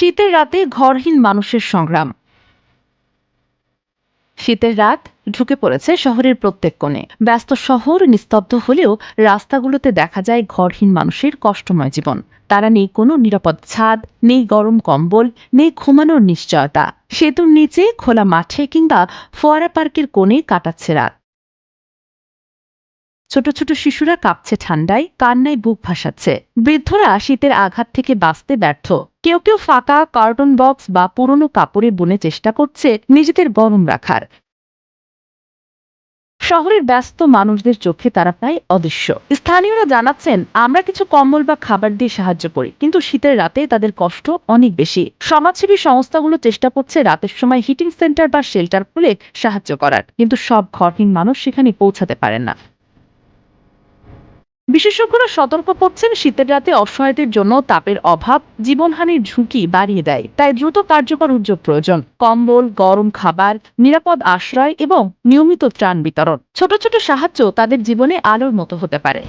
শীতের রাতে ঘরহীন মানুষের সংগ্রাম। শীতের রাত ঢুকে পড়েছে শহরের প্রত্যেক কোণে। ব্যস্ত শহর নিস্তব্ধ হলেও রাস্তাগুলোতে দেখা যায় ঘরহীন মানুষের কষ্টময় জীবন। তারা নেই কোনো নিরাপদ ছাদ, নেই গরম কম্বল, নেই ঘুমানোর নিশ্চয়তা। সেতুর নিচে, খোলা মাঠে কিংবা ফোয়ারা পার্কের কোণে কাটাচ্ছে রাত। ছোট ছোট শিশুরা কাঁপছে ঠান্ডায়, কান্নায় বুক ভাসাচ্ছে। বৃদ্ধরা শীতের আঘাত থেকে বাঁচতে ব্যর্থ। কেউ কেউ ফাঁকা কার্টন বক্স বা পুরনো কাপড়ে বুনে চেষ্টা করছে নিজেদের গরম রাখার। শহরের ব্যস্ত মানুষদের চোখে তারা প্রায় অদৃশ্য। স্থানীয়রা জানাচ্ছেন, আমরা কিছু কম্বল বা খাবার দিয়ে সাহায্য করি, কিন্তু শীতের রাতে তাদের কষ্ট অনেক বেশি। সমাজসেবী সংস্থাগুলো চেষ্টা করছে রাতের সময় হিটিং সেন্টার বা শেল্টার খুলে সাহায্য করার, কিন্তু সব ঘরহীন মানুষ সেখানে পৌঁছাতে পারেন না। বিশেষজ্ঞরা সতর্ক করছেন, শীতের রাতে অসহায়দের জন্য তাপের অভাব জীবনহানির ঝুঁকি বাড়িয়ে দেয়। তাই দ্রুত কার্যকর উদ্যোগ প্রয়োজন। কম্বল, গরম খাবার, নিরাপদ আশ্রয় এবং নিয়মিত ত্রাণ বিতরণ। ছোট ছোট সাহায্য তাদের জীবনে আলোর মতো হতে পারে।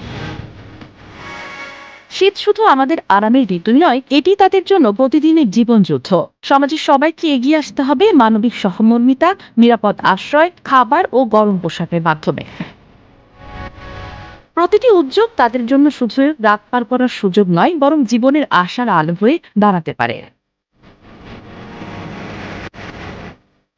শীত শুধু আমাদের আরামের ঋতু নয়, এটি তাদের জন্য প্রতিদিনের জীবনযুদ্ধ। সমাজের সবাইকে এগিয়ে আসতে হবে মানবিক সহমর্মিতা, নিরাপদ আশ্রয়, খাবার ও গরম পোশাকের মাধ্যমে। প্রতিটি উদ্যোগ তাদের জন্য শুধু রাত পার করার সুযোগ নয়, বরং জীবনের আশার আলো হয়ে দাঁড়াতে পারে।